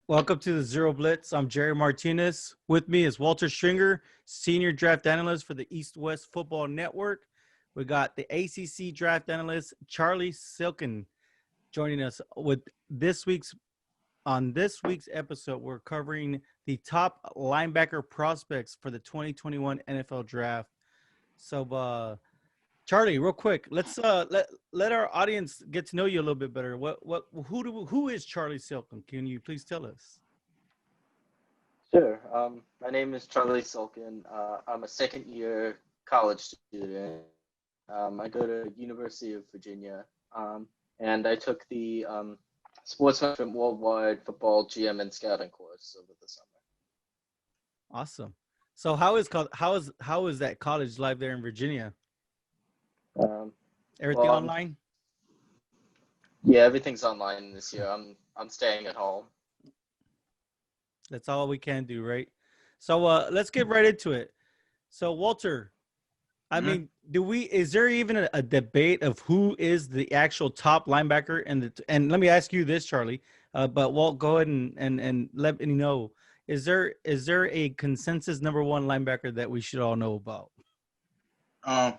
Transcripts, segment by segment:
Welcome to the Zero Blitz. I'm Jerry Martinez. With me is Walter Stringer, Senior Draft Analyst for the East West Football Network. We got the ACC Draft Analyst, Charlie Silken, joining us with this week's episode. We're covering the top linebacker prospects for the 2021 NFL Draft. So, Charlie, real quick, let's let our audience get to know you a little bit better. Who is Charlie Silken? Can you please tell us? Sure. My name is Charlie Sulkin. I'm a second-year college student. I go to University of Virginia, and I took the Sports Management Worldwide Football GM and Scouting course over the summer. Awesome. So how is that college life there in Virginia? Everything Well, online? yeah, everything's online this year. I'm staying at home. That's all we can do, right? So let's get right into it. So Walter, I mean, is there even a debate of who is the actual top linebacker? And let me ask you this, Charlie. But Walt, go ahead and let me know. Is there a consensus number one linebacker that we should all know about?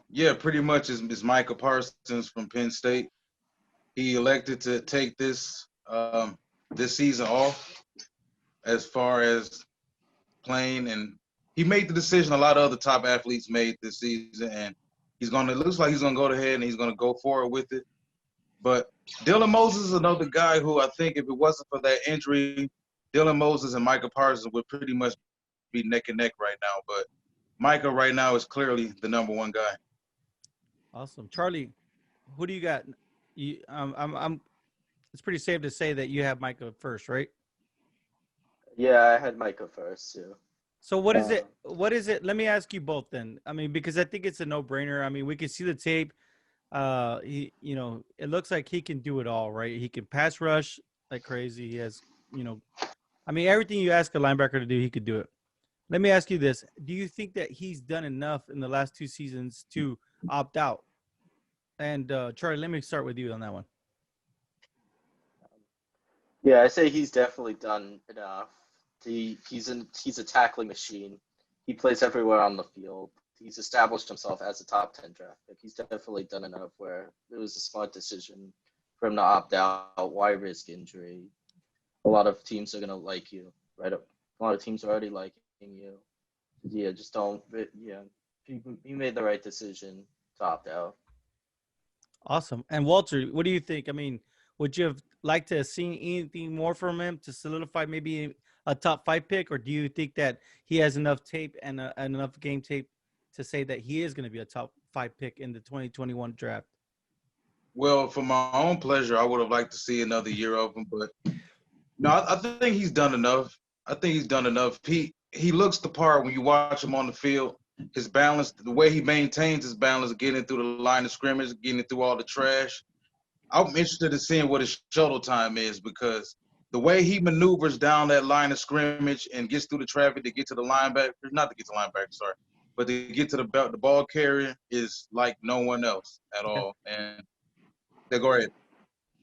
Yeah, pretty much is Micah Parsons from Penn State. He elected to take this season off as far as playing, and he made the decision a lot of other top athletes made this season, and it looks like he's gonna go ahead and he's gonna go forward with it. But Dylan Moses is another guy who I think if it wasn't for that injury, Dylan Moses and Micah Parsons would pretty much be neck and neck right now. But Micah right now is clearly the number one guy. Awesome, Charlie. Who do you got? I'm. It's pretty safe to say that you have Micah first, right? Yeah, I had Micah first too. So what is it? What is it? Let me ask you both then. I mean, because I think it's a no-brainer. I mean, we can see the tape. It looks like he can do it all, right? He can pass rush like crazy. He has, I mean, everything you ask a linebacker to do, he could do it. Let me ask you this. Do you think that he's done enough in the last two seasons to opt out? And Charlie, let me start with you on that one. Yeah, I say he's definitely done enough. He's a tackling machine. He plays everywhere on the field. He's established himself as a top 10 draft pick. He's definitely done enough where it was a smart decision for him to opt out. Why risk injury? A lot of teams are gonna like you, right? A lot of teams are already liking you. Yeah, just don't. Yeah, you made the right decision to opt out. Awesome. And Walter, what do you think? I mean, would you have liked to have seen anything more from him to solidify maybe a top 5 pick, or do you think that he has enough tape and enough game tape to say that he is going to be a top 5 pick in the 2021 draft? Well, for my own pleasure, I would have liked to see another year of him, but no, I think he's done enough. I think he's done enough. He looks the part when you watch him on the field. His balance, the way he maintains his balance, getting through the line of scrimmage, getting through all the trash. I'm interested in seeing what his shuttle time is because the way he maneuvers down that line of scrimmage and gets through the traffic to get to the linebacker, not to get to the linebacker, sorry, but to get to the ball carrier is like no one else at all. And they go ahead.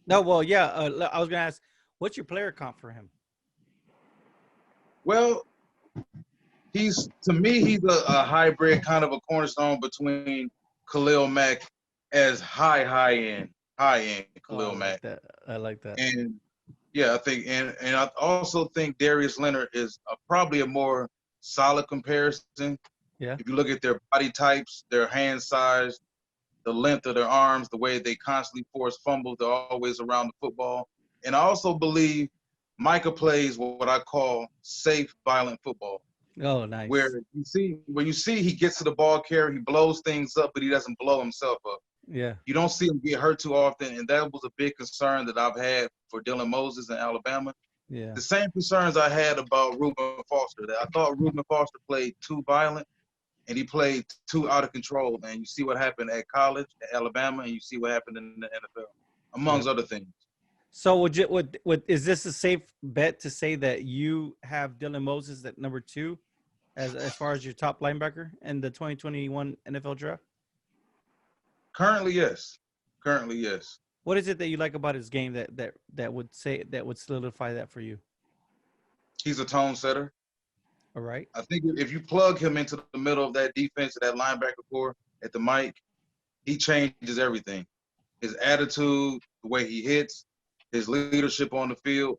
No, well, yeah. I was going to ask, what's your player comp for him? Well, he's a hybrid, kind of a cornerstone between Khalil Mack as high end Khalil Mack. I like that. And yeah, I think, and I also think Darius Leonard is probably a more solid comparison. Yeah. If you look at their body types, their hand size, the length of their arms, the way they constantly force fumbles, they're always around the football. And I also believe Micah plays what I call safe, violent football. Oh, nice. Where you see he gets to the ball carrier, he blows things up, but he doesn't blow himself up. Yeah. You don't see him get hurt too often, and that was a big concern that I've had for Dylan Moses in Alabama. Yeah. The same concerns I had about Reuben Foster. That I thought Reuben Foster played too violent, and he played too out of control. And you see what happened at college, at Alabama, and you see what happened in the NFL, amongst other things. So is this a safe bet to say that you have Dylan Moses at number 2 as far as your top linebacker in the 2021 NFL draft? Currently, yes. What is it that you like about his game that would solidify that for you? He's a tone setter. All right. I think if you plug him into the middle of that defense, that linebacker core at the mic, he changes everything. His attitude, the way he hits, his leadership on the field.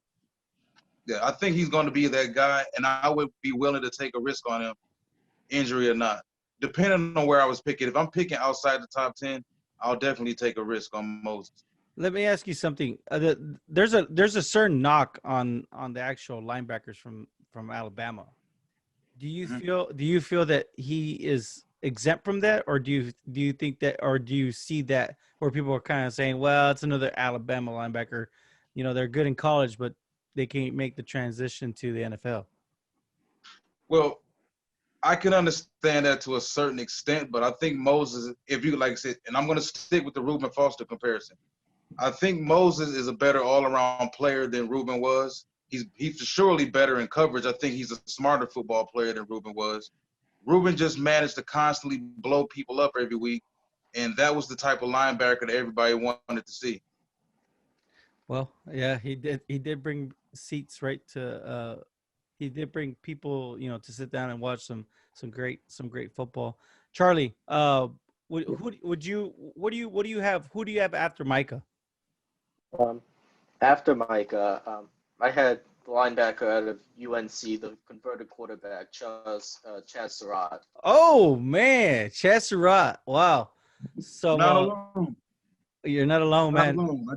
Yeah, I think he's going to be that guy, and I would be willing to take a risk on him, injury or not. Depending on where I was picking. If I'm picking outside the top 10, I'll definitely take a risk on Moses. Let me ask you something. There's a certain knock on the actual linebackers from Alabama. Do you feel that he is exempt from that, or do you think that, or do you see that where people are kind of saying, well, it's another Alabama linebacker, they're good in college, but they can't make the transition to the NFL? Well, I can understand that to a certain extent, but I think Moses, if you like I said, and I'm going to stick with the Reuben Foster comparison. I think Moses is a better all-around player than Reuben was. He's surely better in coverage. I think he's a smarter football player than Reuben was. Reuben just managed to constantly blow people up every week, and that was the type of linebacker that everybody wanted to see. Well, yeah, he did. He did bring seats right to. He did bring people, to sit down and watch some great football. Charlie, what do you have after Micah? After Micah, I had the linebacker out of UNC, the converted quarterback, CHAZ. Oh man, CHAZ. Wow. So Not alone. You're not alone, Not man. alone.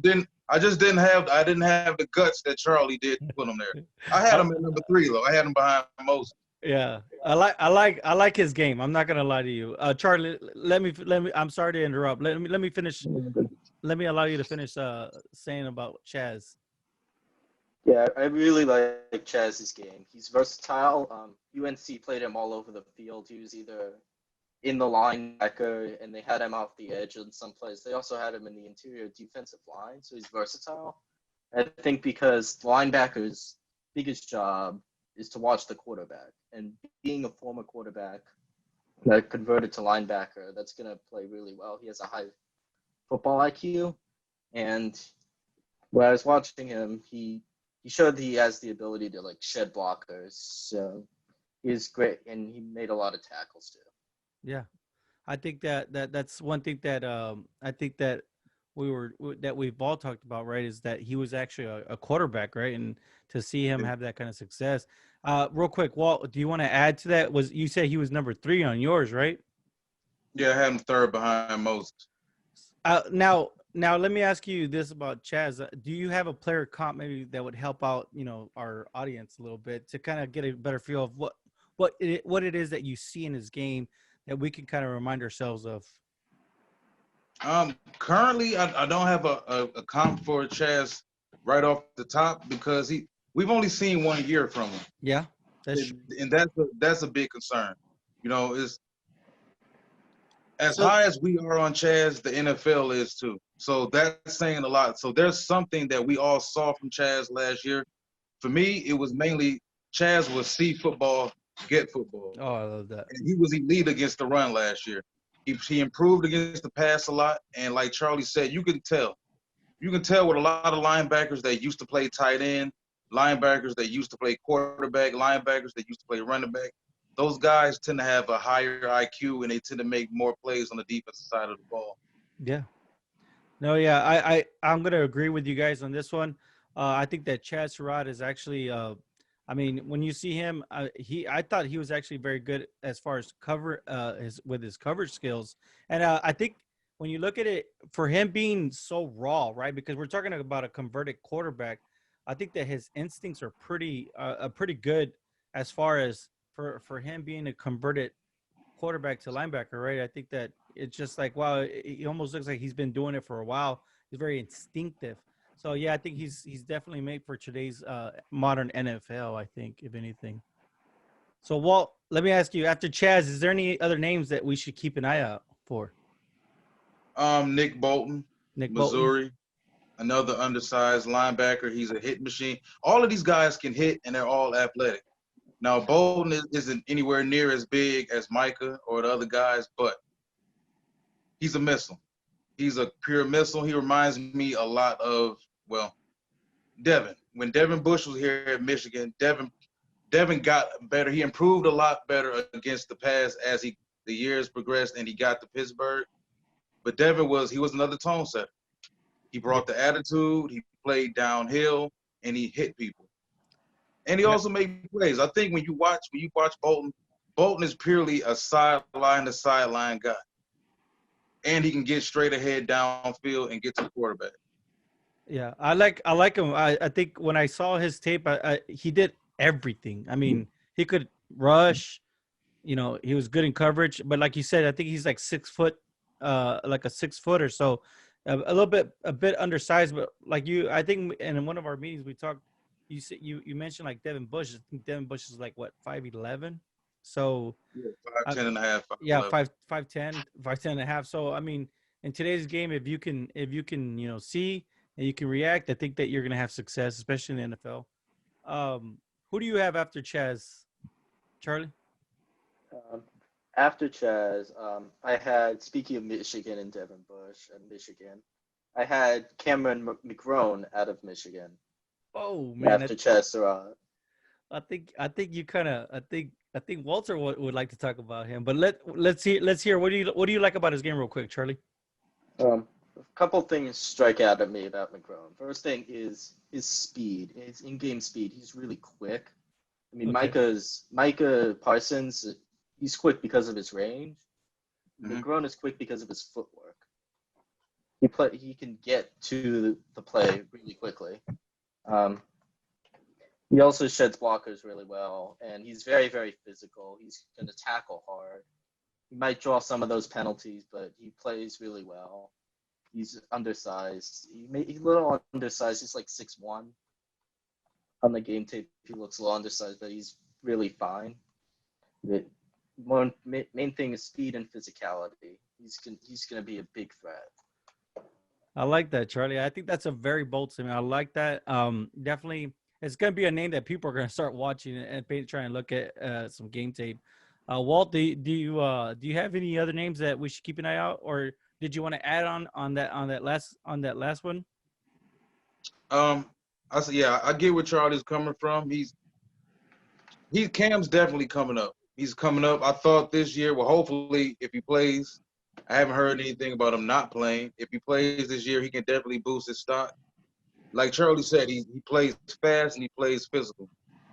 I didn't have the guts that Charlie did to put him there. I had him at number 3 though. I had him behind Moses. Yeah, I like his game. I'm not gonna lie to you, Charlie. Let me. I'm sorry to interrupt. Let me finish. Let me allow you to finish saying about CHAZ. Yeah, I really like CHAZ's game. He's versatile. UNC played him all over the field. He was either in the linebacker, and they had him off the edge in some plays. They also had him in the interior defensive line, so he's versatile. I think because linebacker's biggest job is to watch the quarterback, and being a former quarterback that converted to linebacker, that's going to play really well. He has a high football IQ, and when I was watching him, he showed that he has the ability to shed blockers. So he's great, and he made a lot of tackles too. Yeah, I think that's one thing that I think that we've all talked about, right? Is that he was actually a quarterback, right? And to see him have that kind of success. Real quick, Walt, do you want to add to that? You said he was number 3 on yours, right? Yeah, I had him 3rd behind Moses. Now let me ask you this about CHAZ. Do you have a player comp maybe that would help out, our audience a little bit to kind of get a better feel of what it is that you see in his game that we can kind of remind ourselves of? Currently, I don't have a comp for CHAZ right off the top because we've only seen 1 year from him. Yeah, that's that's a big concern. Is as high as we are on CHAZ, the NFL is too. So that's saying a lot. So there's something that we all saw from CHAZ last year. For me, it was mainly CHAZ was see football, get football. Oh, I love that. And he was elite against the run last year. He improved against the pass a lot. And like Charlie said, you can tell. You can tell with a lot of linebackers that used to play tight end, linebackers that used to play quarterback, linebackers that used to play running back. Those guys tend to have a higher IQ and they tend to make more plays on the defensive side of the ball. Yeah. No, yeah, I'm gonna agree with you guys on this one. I think that CHAZ is actually, when you see him, I thought he was actually very good as far as his coverage skills, and I think when you look at it, for him being so raw, right? Because we're talking about a converted quarterback, I think that his instincts are pretty good as far as for him being a converted quarterback to linebacker, right? I think that it's just like, wow, he almost looks like he's been doing it for a while. He's very instinctive. So yeah, I think he's definitely made for today's modern NFL, I think, if anything. So Walt, let me ask you, after CHAZ, is there any other names that we should keep an eye out for? Nick Bolton, Missouri, another undersized linebacker. He's a hit machine. All of these guys can hit, and they're all athletic. Now, Bolton isn't anywhere near as big as Micah or the other guys, but he's a missile. He's a pure missile. He reminds me a lot of, Devin. When Devin Bush was here at Michigan, Devin Devin got better. He improved a lot better against the pass as the years progressed and he got to Pittsburgh. But Devin was another tone setter. He Yeah. brought the attitude. He played downhill and he hit people. And he Yeah. also made plays. I think when you watch Bolton, Bolton is purely a sideline to sideline guy, and he can get straight ahead downfield and get to the quarterback. Yeah, I like him. I think when I saw his tape, he did everything. I mean, he could rush. You know, he was good in coverage. But like you said, I think he's like 6 foot, like a 6 foot or so, a bit undersized. But like you, I think in one of our meetings we talked. You said you mentioned like Devin Bush. I think Devin Bush is like what 5'11". So Yeah, uh, 5'10" and a half, yeah, 5'11". 5'10" and a half. So I mean, in today's game, if you can see and you can react, I think that you're gonna have success, especially in the NFL. Who do you have after CHAZ, Charlie? Um, After CHAZ, I had, speaking of Michigan and Devin Bush and Michigan, I had Cameron McGrone out of Michigan Oh man, after CHAZ Surratt. I think you kind of I think Walter would like to talk about him, but let's hear what do you like about his game real quick, Charlie? A couple things strike out at me about McGrone. First thing is his speed, his in-game speed. He's really quick. I mean, Okay. Micah Parsons, he's quick because of his range. Mhm. McGrone is quick because of his footwork. He can get to the play really quickly. Um, he also sheds blockers really well, and he's very, very physical. He's going to tackle hard. He might draw some of those penalties, but he plays really well. He's undersized. He's a little undersized. He's like 6'1". On the game tape, he looks a little undersized, but he's really fine. The main thing is speed and physicality. He's gonna be a big threat. I like that, Charlie. I think that's a very bold statement. I like that. Definitely, it's going to be a name that people are going to start watching and try and look at some game tape. Walt, do you have any other names that we should keep an eye out, or did you want to add on that last one? Um, I said, yeah, I get where Charlie's coming from. Cam's definitely coming up. He's coming up. I thought this year, well, hopefully, if he plays, I haven't heard anything about him not playing. If he plays this year, he can definitely boost his stock. Like Charlie said, he plays fast and he plays physical.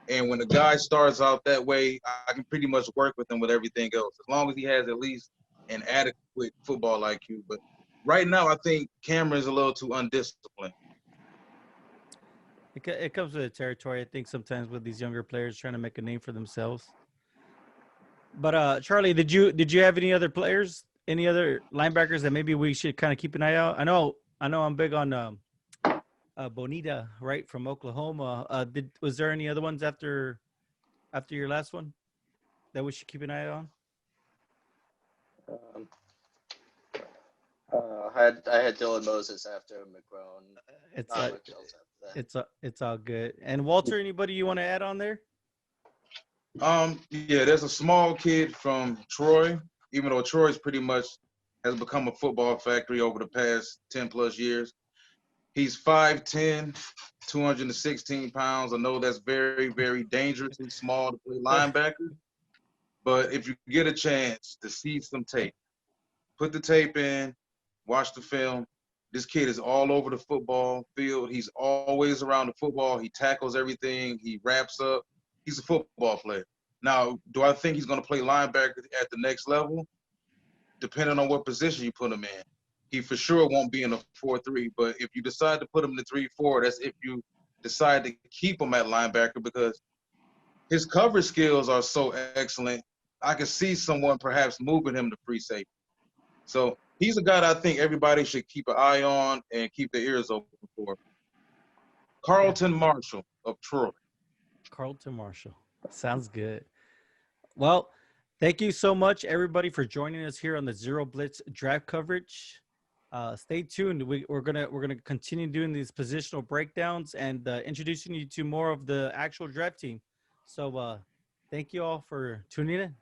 And when a guy starts out that way, I can pretty much work with him with everything else, as long as he has at least an adequate football IQ. But right now, I think Cameron's a little too undisciplined. It comes with the territory. I think sometimes with these younger players trying to make a name for themselves. But Charlie, did you have any other players, any other linebackers that maybe we should kind of keep an eye out? I know I'm big on Bonita, right, from Oklahoma. Was there any other ones after your last one that we should keep an eye on? Um, I had Dylan Moses after McGrone. It's Not much else after that. it's all good. And Walter, anybody you want to add on there? Yeah, there's a small kid from Troy, even though Troy's pretty much has become a football factory over the past 10 plus years. He's 5'10", 216 pounds. I know that's very, very dangerously small to play linebacker. But if you get a chance to see some tape, put the tape in, watch the film. This kid is all over the football field. He's always around the football. He tackles everything. He wraps up. He's a football player. Now, do I think he's going to play linebacker at the next level? Depending on what position you put him in. He for sure won't be in a 4-3, but if you decide to put him in the 3-4, that's if you decide to keep him at linebacker because his coverage skills are so excellent. I could see someone perhaps moving him to free safety. So he's a guy that I think everybody should keep an eye on and keep their ears open for. Carlton Marshall of Troy. Carlton Marshall. Sounds good. Well, thank you so much, everybody, for joining us here on the Zero Blitz draft coverage. Stay tuned. We're gonna continue doing these positional breakdowns and introducing you to more of the actual draft team. So, thank you all for tuning in.